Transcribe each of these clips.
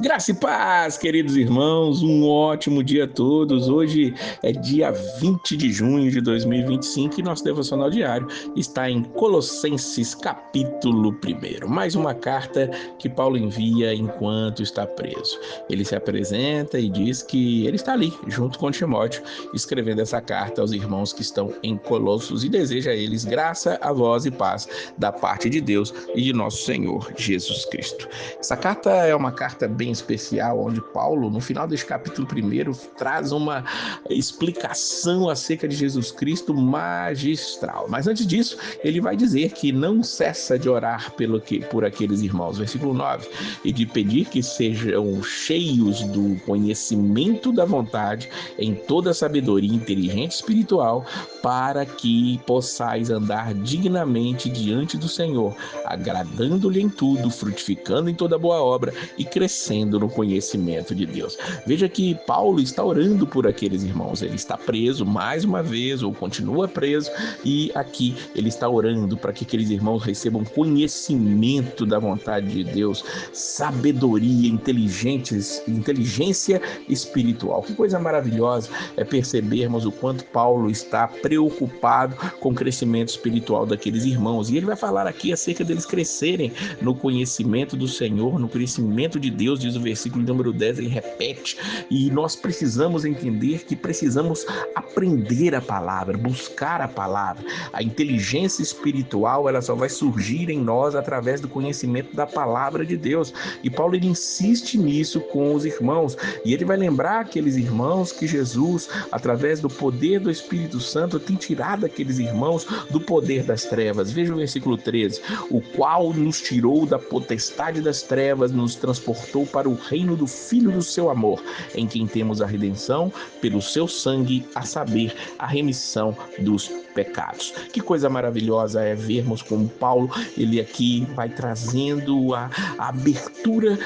Graça e paz, queridos irmãos, um ótimo dia a todos. Hoje é dia 20 de junho de 2025 e nosso devocional diário está em Colossenses capítulo 1. Mais uma carta que Paulo envia enquanto está preso. Ele se apresenta e diz que ele está ali, junto com Timóteo, escrevendo essa carta aos irmãos que estão em Colossos e deseja a eles graça, a voz e paz da parte de Deus e de nosso Senhor Jesus Cristo. Essa carta é uma carta bem especial, onde Paulo, no final deste capítulo 1, traz uma explicação acerca de Jesus Cristo magistral. Mas antes disso, ele vai dizer que não cessa de orar por aqueles irmãos, versículo 9, e de pedir que sejam cheios do conhecimento da vontade em toda sabedoria inteligente espiritual, para que possais andar dignamente diante do Senhor, agradando-lhe em tudo, frutificando em toda boa obra e crescendo no conhecimento de Deus. Veja que Paulo está orando por aqueles irmãos. Ele está preso mais uma vez, ou continua preso, e aqui ele está orando para que aqueles irmãos recebam conhecimento da vontade de Deus, sabedoria, inteligência espiritual. Que coisa maravilhosa é percebermos o quanto Paulo está preocupado com o crescimento espiritual daqueles irmãos. E ele vai falar aqui acerca deles crescerem no conhecimento do Senhor, no conhecimento de Deus, diz o versículo número 10, ele repete, e nós precisamos entender que precisamos aprender a palavra, buscar a palavra. A inteligência espiritual, ela só vai surgir em nós através do conhecimento da palavra de Deus, e Paulo ele insiste nisso com os irmãos, e ele vai lembrar aqueles irmãos que Jesus, através do poder do Espírito Santo, tem tirado aqueles irmãos do poder das trevas. Veja o versículo 13, o qual nos tirou da potestade das trevas, nos transportou para o reino do Filho do seu amor, em quem temos a redenção pelo seu sangue, a saber, a remissão dos pecados. Que coisa maravilhosa é vermos como Paulo, ele aqui vai trazendo a abertura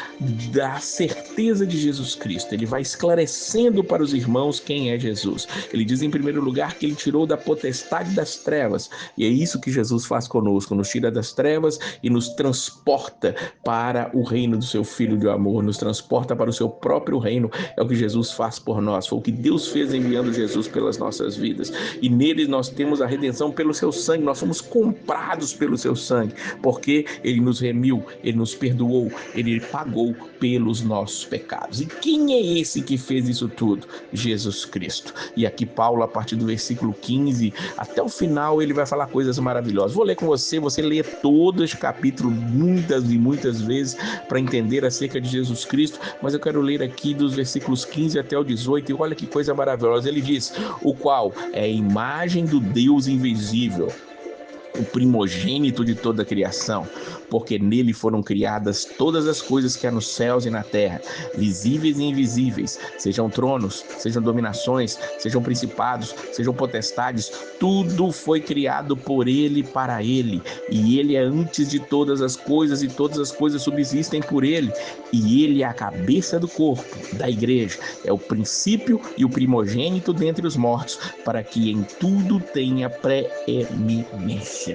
da certeza de Jesus Cristo. Ele vai esclarecendo para os irmãos quem é Jesus. Ele diz em primeiro lugar que ele tirou da potestade das trevas, e é isso que Jesus faz conosco, nos tira das trevas e nos transporta para o reino do seu Filho de amor, nos transporta para o seu próprio reino. É o que Jesus faz por nós, foi o que Deus fez enviando Jesus pelas nossas vidas, e nele nós temos a redenção pelo seu sangue, nós somos comprados pelo seu sangue, porque ele nos remiu, ele nos perdoou, ele pagou pelos nossos pecados. E quem é esse que fez isso tudo? Jesus Cristo. E aqui Paulo, a partir do versículo 15 até o final, ele vai falar coisas maravilhosas. Vou ler com você lê todo este capítulo muitas e muitas vezes para entender acerca de Jesus Cristo, mas eu quero ler aqui dos versículos 15 até o 18, e olha que coisa maravilhosa. Ele diz, o qual é a imagem do Deus invisível, o primogênito de toda a criação, porque nele foram criadas todas as coisas que há nos céus e na terra, visíveis e invisíveis, sejam tronos, sejam dominações, sejam principados, sejam potestades, tudo foi criado por ele e para ele, e ele é antes de todas as coisas, e todas as coisas subsistem por ele, e ele é a cabeça do corpo, da igreja, é o princípio e o primogênito dentre os mortos, para que em tudo tenha preeminência.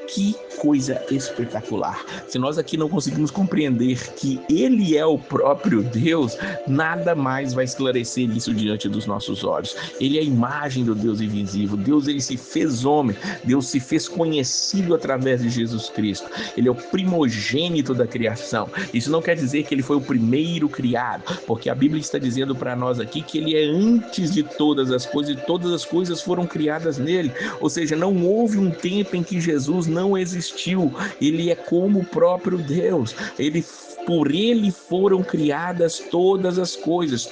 Que coisa espetacular! Se nós aqui não conseguimos compreender que ele é o próprio Deus, nada mais vai esclarecer isso diante dos nossos olhos. Ele é a imagem do Deus invisível. Deus, ele se fez homem. Deus se fez conhecido através de Jesus Cristo. Ele é o primogênito da criação. Isso não quer dizer que ele foi o primeiro criado, porque a Bíblia está dizendo para nós aqui que ele é antes de todas as coisas, e todas as coisas foram criadas nele. Ou seja, não houve um tempo em que Jesus não existiu. Ele é como o próprio Deus. Por ele foram criadas todas as coisas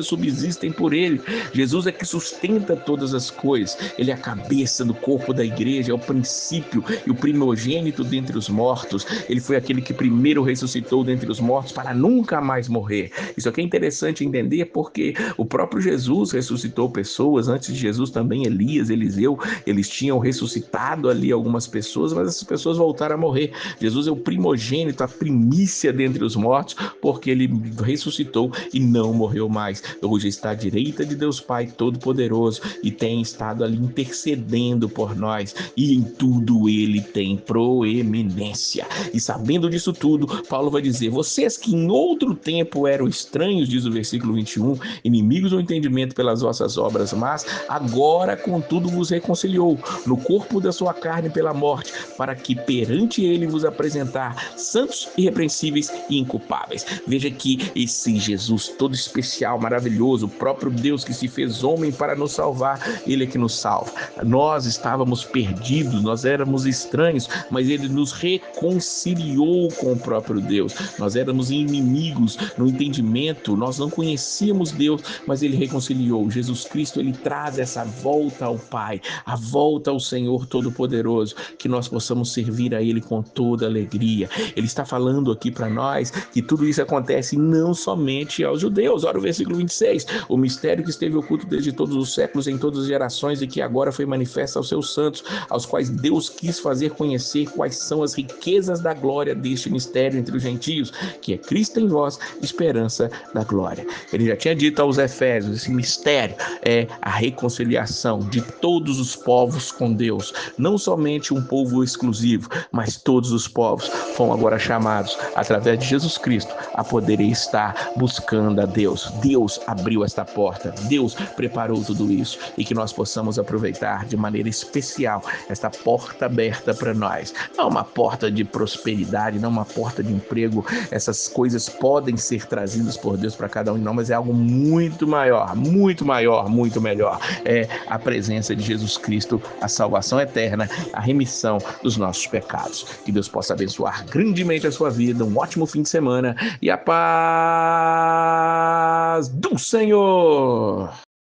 subsistem por ele. Jesus é que sustenta todas as coisas. Ele é a cabeça do corpo da igreja, é o princípio e o primogênito dentre os mortos. Ele foi aquele que primeiro ressuscitou dentre os mortos para nunca mais morrer. Isso aqui é interessante entender, porque o próprio Jesus ressuscitou pessoas. Antes de Jesus também Elias, Eliseu, eles tinham ressuscitado ali algumas algumas pessoas, mas essas pessoas voltaram a morrer. Jesus é o primogênito, a primícia dentre os mortos, porque ele ressuscitou e não morreu mais. Hoje está à direita de Deus Pai Todo-Poderoso e tem estado ali intercedendo por nós, e em tudo ele tem proeminência. E sabendo disso tudo, Paulo vai dizer: vocês que em outro tempo eram estranhos, diz o versículo 21, inimigos do entendimento pelas vossas obras, mas agora contudo vos reconciliou no corpo da sua carne pela morte, para que perante ele vos apresentar santos, irrepreensíveis e inculpáveis. Veja que esse Jesus todo especial, maravilhoso, o próprio Deus que se fez homem para nos salvar, ele é que nos salva. Nós estávamos perdidos, nós éramos estranhos, mas ele nos reconciliou com o próprio Deus. Nós éramos inimigos no entendimento, nós não conhecíamos Deus, mas ele reconciliou. Jesus Cristo, ele traz essa volta ao Pai, a volta ao Senhor Todo-Poderoso, que nós possamos servir a ele com toda alegria. Ele está falando aqui para nós que tudo isso acontece não somente aos judeus. Olha o versículo 26, o mistério que esteve oculto desde todos os séculos, em todas as gerações, e que agora foi manifesto aos seus santos, aos quais Deus quis fazer conhecer quais são as riquezas da glória deste mistério entre os gentios, que é Cristo em vós, esperança da glória. Ele já tinha dito aos Efésios, esse mistério é a reconciliação de todos os povos com Deus, não somente um povo exclusivo, mas todos os povos foram agora chamados, através de Jesus Cristo, a poderem estar buscando a Deus. Deus abriu esta porta, Deus preparou tudo isso, e que nós possamos aproveitar de maneira especial esta porta aberta para nós. Não uma porta de prosperidade, não uma porta de emprego. Essas coisas podem ser trazidas por Deus para cada um de nós, mas é algo muito maior, muito maior, muito melhor. É a presença de Jesus Cristo, a salvação eterna, a remissão dos nossos pecados. Que Deus possa abençoar grandemente a sua vida, um ótimo fim de semana e a paz do Senhor!